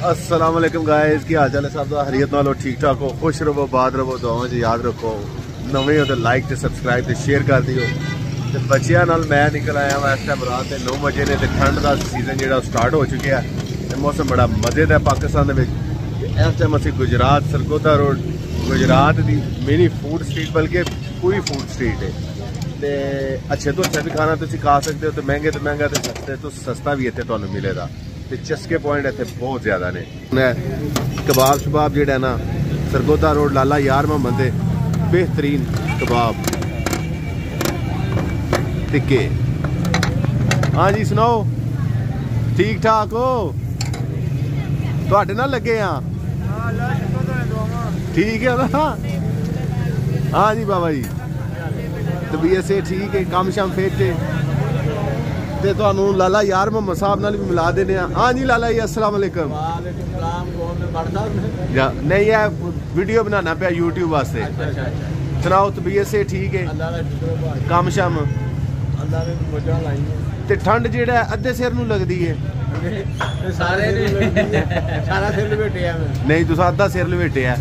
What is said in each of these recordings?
अस्सलाम वालेकुम गाइस, की हाल चाल है सब दा? हरियत नालो ठीक ठाक हो, खुश रहो, बात रहो, दुआवां च याद रखो। नवे हो तो लाइक ते सब्सक्राइब ते शेयर कर दियो। ते बच्चियां नाल मैं निकल आया वा इस टाइम रात के 9 बजे ने। ठंड का सीजन जो स्टार्ट हो चुका है, मौसम बड़ा मजे का पाकिस्तान में। इस टाइम असं गुजरात सरगोदा रोड, गुजरात की मिनी फूड स्ट्रीट, बल्कि पूरी फूड स्ट्रीट है। ते अच्छे तो अच्छा भी खाना तुम खा सकते हो, तो महंगे तो महंगा, तो सस्ते तो सस्ता भी इतने तुहानू मिलेगा। ते चस्के पॉइंट इतने बहुत ज्यादा ने। कबाब शबाब जो ना सरगोदा रोड लाला यार मोहम्मद दे बेहतरीन कबाब टिक्के। हाँ जी सुनाओ, ठीक ठाक हो? तुहाडे नाल लगे हाँ, ठीक है ना? हाँ जी बाबा जी, तबीयत से ठीक है, काम शाम फेर ते तुहानू लाला यार मोहम्मद साहब नाल भी मिला देने। हाँ जी लाला जी, अस्सलाम वालेकुम। नहीं है, वीडियो बनाना पे यूट्यूब वास्ते। सुनाओ, तबीयत से ठीक है, काम शाम? ते ठंड जेड़ा अद्धे सिर नू लगदी है? नहीं, तुसा अद्धा सिर लपेटिया।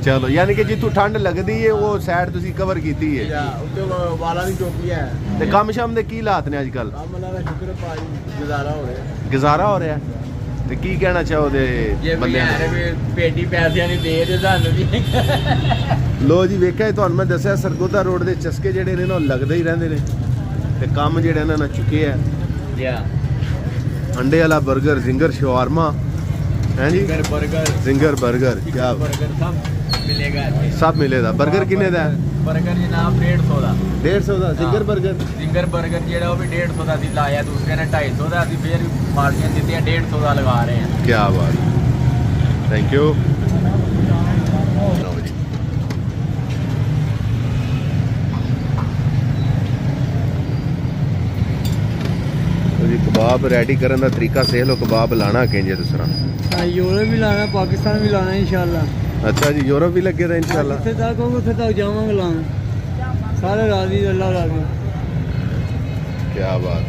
चलो, यानी कि जितू ठंड लगदी है वो साइड तुसी कवर कीती है। ते कम शम दे की हालात ने अजकल? गुजारा हो रहा है। ते की कहना चाहो दे पेटी पैसे नहीं दे रहे सानू भी। लो जी, वेखा तुहानू मैं दस्सिया सरगोदा रोड दे चस्के जेडे ने ना लगदे ही रहंदे ने। ते काम जेड़ा ना चुके है। अंडे वाला बर्गर, जिंगर शवारमा है जी, जिंगर बर्गर, क्या सब मिलेगा। बर्गर किन्ने दा? बर्गर जनाब 150 दा। 150 दा जिंगर बर्गर? जिंगर बर्गर जेड़ा वो भी 150 दा सी लाया, दूसरे ने 250 दा सी, फिर पार्टियां दित्तियां 150 दा लगा रहे हैं। क्या बात, थैंक यू। कबाब रेडी करने का तरीका सेल हो, कबाब लाना किंजे दूसरा? यूरोप भी लाना, पाकिस्तान भी लाना इंशाल्लाह। अच्छा जी, यूरोप भी लगे रहे इंशाल्लाह। जिथे तक होगा उथे तक जावांगे लाना, सारे राजी, अल्लाह राजी। क्या बात।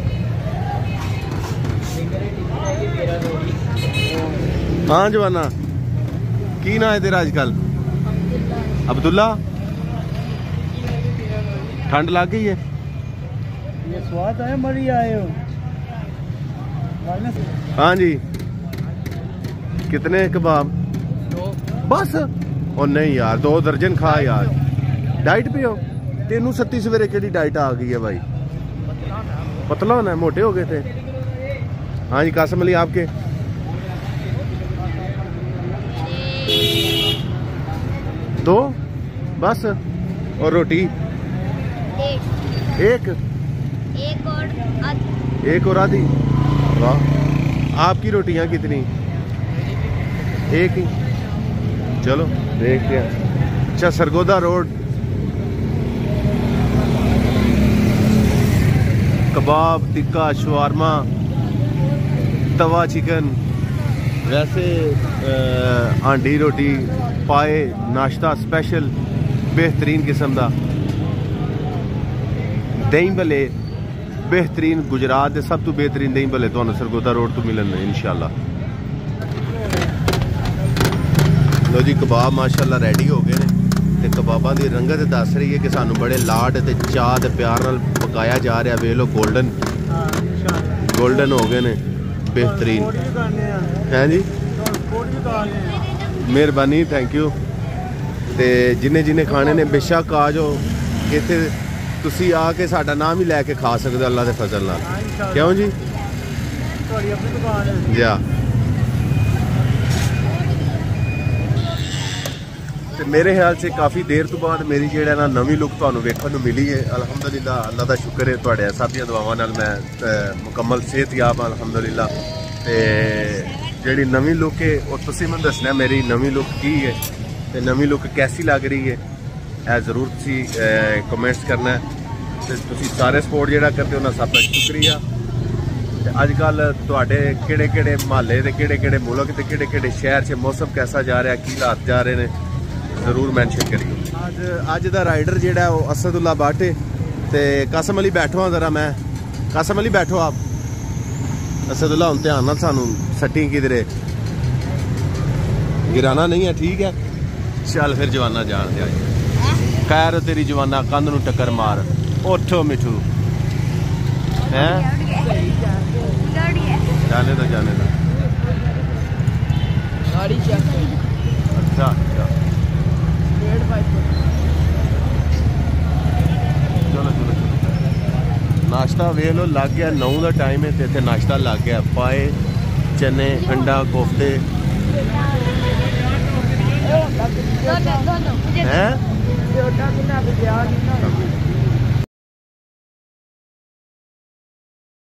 हाँ जवाना, की ना है तेरा आजकल? अब्दुल्ला। ठंड लग गई है? ये स्वाद है, मरी आए हो। हाँ जी, कितने कबाब? बस? और नहीं यार, 2 दर्जन खा यार। डाइट पे हो? तेनू 37 सवेरे केड़ी डाइट आ गई है भाई? पतला होना है, मोटे हो गए थे। हाँ जी, कासम अली आपके? दो बस? और रोटी? एक और आधी? वाह। आपकी रोटियां कितनी? एक ही? चलो देखते हैं। अच्छा, सरगोदा रोड कबाब, टिक्का, शवारमा, तवा चिकन, वैसे हांडी रोटी, पाए, नाश्ता स्पेशल बेहतरीन किस्म का, दही भले बेहतरीन। गुजरात के सब तो बेहतरीन दही भले तो सरगोदा रोड तो मिलन इंशाल्लाह। लो जी, कबाब माशाल्लाह रेडी हो गए ने। ते कबाबां दी रंगत दस रही है कि सानू बड़े लाड ते चाह ते प्यार नाल पकाया जा रहा। वे लो गोल्डन गोल्डन हो गए ने, बेहतरीन है जी। मेहरबानी, थैंक यू। ते जिन्हें जिन्हें खाने ने बेशक आ जाओ इत्थे, तुसी आके साडा नाम ही लैके खा सकते हो अल्लाह के फजल नाल। क्यों जी? जा ते मेरे ख्याल से काफ़ी देर तो बाद मेरी जेड़ा ना नवी लुक तुहानू वेखण नू मिली है। अलहमदुलिल्लाह, अल्लाह का शुक्र है, तुहाडे सब दी दुआवां नाल मैं मुकम्मल सेहतयाब अलहमदुलिल्लाह। ते जेड़ी नवी लुक है वो तुसी मैं दसना मेरी नवी लुक की है, ते नवी लुक कैसी लग रही है, है जरूर तुसी कमेंट्स करना है। ते तुसी सारे सपोर्ट जेड़ा करते हो ना, सब का शुक्रिया। अजकल तुहाडे केड़े केड़े महल्ले ते केड़े केड़े मुल्क ते केड़े केड़े शहर च मौसम कैसा जा रहा है, की हालात जा रहे हैं, जरूर मैंशन करिए। अज दा राइडर जेड़ा वो असदुल्ला बाटे ते कासम अली बैठो हाँ जरा। मैं कासम अली बैठो आप। असदुल्ला हम ध्यान नाल सानू सट्टी किधरे गिराना नहीं है, ठीक है। चल फिर जवाना जान दे। खैर तेरी जवाना कंध नू टक्कर मार। उठो मिठू है जाने दो जाने दो। अच्छा अच्छा चलो चलो चलो। नाश्ता वेख लो लग गया 9 का टाइम है तो इतने नाश्ता लग गया। पाए चने अंडा कोफ्ते हैं।